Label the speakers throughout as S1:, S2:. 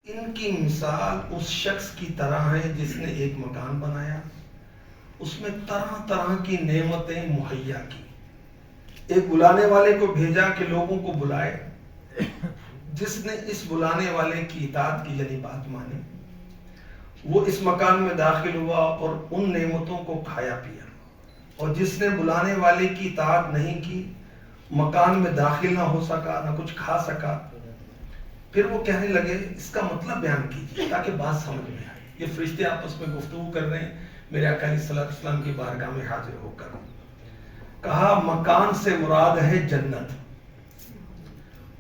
S1: ان کی مثال اس شخص کی طرح ہے جس نے ایک مکان بنایا، اس میں طرح طرح کی نعمتیں مہیا کی، ایک بلانے والے کو بھیجا کہ لوگوں کو بلائے، جس نے اس بلانے والے کی اطاعت کی یعنی بات مانی، وہ اس مکان میں داخل ہوا اور ان نعمتوں کو کھایا پیا، اور جس نے بلانے والے کی اطاعت نہیں کی مکان میں داخل نہ ہو سکا، نہ کچھ کھا سکا۔ پھر وہ کہنے لگے اس کا مطلب بیان کیجیے تاکہ بات سمجھ میں آئے۔ یہ فرشتے آپس میں گفتگو کر رہے ہیں میرے آقا علیہ الصلوۃ والسلام کی بارگاہ میں حاضر ہو کر۔ کہا مکان سے مراد ہے جنت،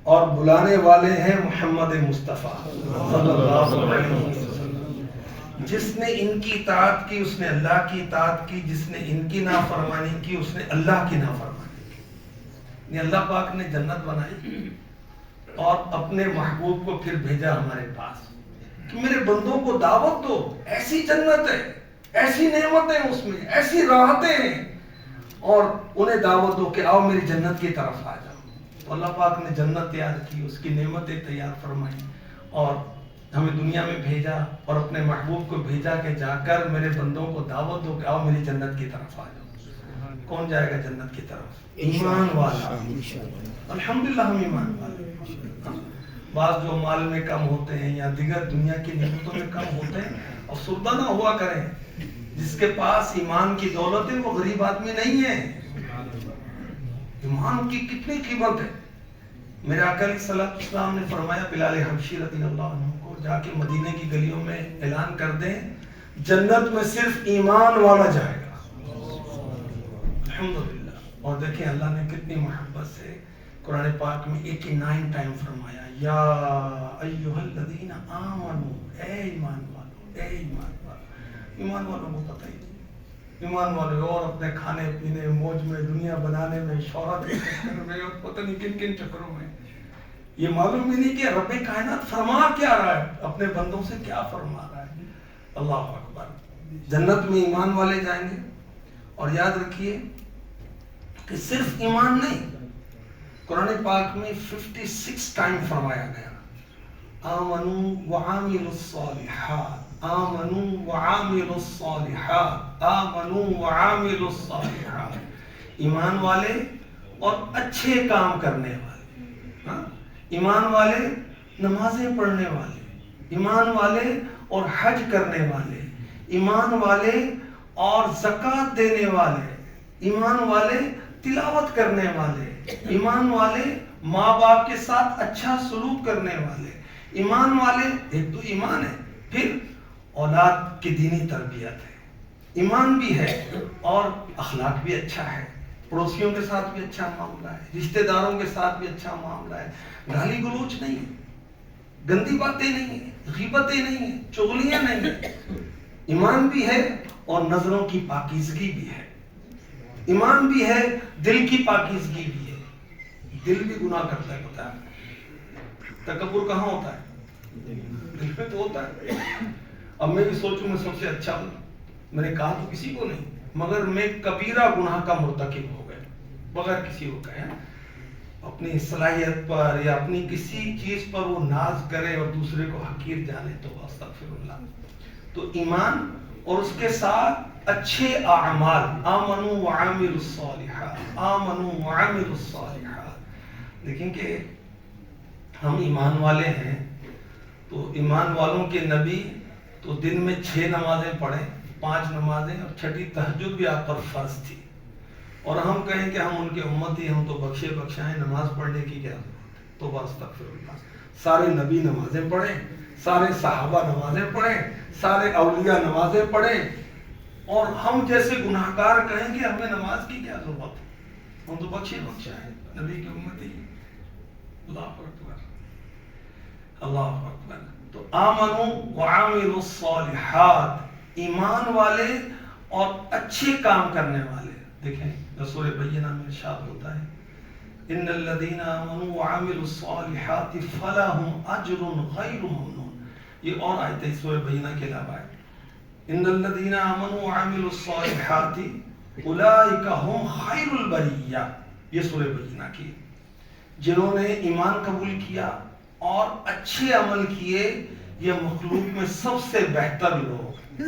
S1: اور بلانے والے ہیں محمد مصطفیٰ صلی اللہ علیہ وسلم۔ جس نے ان کی اطاعت کی اس نے اللہ کی اطاعت کی، جس نے ان کی نافرمانی کی اس نے اللہ کی نافرمانی کی۔ یعنی اللہ پاک نے جنت بنائی اور اپنے محبوب کو پھر بھیجا ہمارے پاس کہ میرے بندوں کو دعوت دو، ایسی جنت ہے، ایسی نعمتیں اس میں، ایسی راحتیں ہیں، اور انہیں دعوت دو کہ آؤ میری جنت کی طرف آ جاؤ۔ تو اللہ پاک نے جنت تیار کی، اس کی نعمتیں تیار فرمائی اور ہمیں دنیا میں بھیجا، اور اپنے محبوب کو بھیجا کہ جا کر میرے بندوں کو دعوت دو کہ آؤ میری جنت کی طرف آ جاؤ۔ کون جائے گا جنت کی طرف؟ ایمان والا۔ الحمدللہ ہم ایمان والے۔ بعض جو مال میں کم ہوتے ہیں یا دیگر دنیا کی نعمتوں میں کم ہوتے ہیں، افسردہ نہ ہوا کریں۔ جس کے پاس ایمان کی دولت ہے وہ غریب آدمی نہیں ہے۔ ایمان کی کتنی قیمت ہے۔ میرے آقا علیہ الصلوۃ والسلام نے فرمایا بلال حبشی رضی اللہ عنہ کو جا کے مدینے کی گلیوں میں اعلان کر دیں جنت میں صرف ایمان والا جائے گا۔ الحمدللہ۔ اور دیکھیں اللہ نے کتنی محبت سے قرآن پاک میں 89 ٹائم فرمایا یا ایھا الذین آمنوا، اے ایمان والو، اے ایمان والو۔ ایمان والوں کو پتہ ہی نہیں، ایمان والے اور اپنے کھانے پینے موج میں، دنیا بنانے میں، شہرت کے چکر میں اور پتہ نہیں کن کن چکروں میں، یہ معلوم ہی نہیں کہ رب کائنات فرما کیا رہا ہے، اپنے بندوں سے کیا فرما رہا ہے۔ اللہ اکبر۔ جنت میں ایمان والے جائیں گے، اور یاد رکھیے کہ صرف ایمان نہیں، قرآن پاک میں 56 ٹائم فرمایا گیا آمنوا وعاملوا الصالحات، آمنوا وعاملوا الصالحات، آمنوا وعاملوا الصالحات۔ ایمان والے اور اچھے کام کرنے والے، ایمان والے نمازیں پڑھنے والے، ایمان والے اور حج کرنے والے، ایمان والے اور زکوٰۃ دینے والے، ایمان والے تلاوت کرنے والے، ایمان والے ماں باپ کے ساتھ اچھا سلوک کرنے والے، ایمان والے، ایک تو ایمان ہے، پھر اولاد کی دینی تربیت ہے، ایمان بھی ہے اور اخلاق بھی اچھا ہے، پڑوسیوں کے ساتھ بھی اچھا معاملہ ہے، رشتہ داروں کے ساتھ بھی اچھا معاملہ ہے، گالی گلوچ نہیں ہے، گندی باتیں نہیں ہیں، غیبتیں نہیں ہیں، چغلیاں نہیں ہیں۔ ایمان بھی ہے اور نظروں کی پاکیزگی بھی ہے، ایمان بھی ہے، دل کی پاکیزگی بھی ہے۔ دل بھی گناہ کرتا ہے، پتہ ہے تکبر کہاں ہوتا ہے؟ دل میں تو ہوتا ہے۔ اب میں بھی سوچوں میں سب سے اچھا ہوں، میں نے کہا تو کسی کو نہیں، مگر میں کبیرہ گناہ کا مرتکب ہو گیا بغیر کسی کو کہے، اپنی صلاحیت پر یا اپنی کسی چیز پر وہ ناز کرے اور دوسرے کو حقیر جانے، تو استغفر اللہ۔ تو ایمان اور اس کے ساتھ اچھے اعمال، آمنوا وعاملوا الصالحات، آمنوا وعاملوا الصالحات۔ دیکھیں کہ ہم ایمان والے ہیں تو ایمان والوں کے نبی تو دن میں 6 نمازیں پڑھیں، 5 نمازیں اور 6ٹھی تہجد بھی آپ پر فرض تھی، اور ہم کہیں کہ ہم ان کے امتی ہیں، ہم تو بخشے بخشائیں، نماز پڑھنے کی کیا ضرورت ہے؟ تو بس استغفر اللہ۔ سارے نبی نمازیں پڑھیں، سارے صحابہ نمازیں پڑھیں، سارے اولیاء نمازیں پڑھیں، اور ہم جیسے گناہگار کہیں کہ ہمیں نماز کی کیا ضرورت ہے، ہم تو بخشے بخشائیں، نبی کی امتی ہیں۔ اللہ اکبر، اللہ اکبر۔ تو آمنوا وعاملوا الصالحات، ایمان والے اور اچھے کام کرنے والے۔ دیکھیں سورہ بینہ میں ارشاد ہوتا ہے ان الذین آمنوا وعاملوا الصالحات فلہم اجر غیر ممنون۔ یہ اور آیت ہے سورہ بینہ کے علاوہ ہے، ان الذین آمنوا وعاملوا الصالحات اولئک هم خیر البریہ۔ یہ سورہ بینہ کی، جنہوں نے ایمان قبول کیا اور اچھے عمل کیے یہ مخلوق میں سب سے بہتر لوگ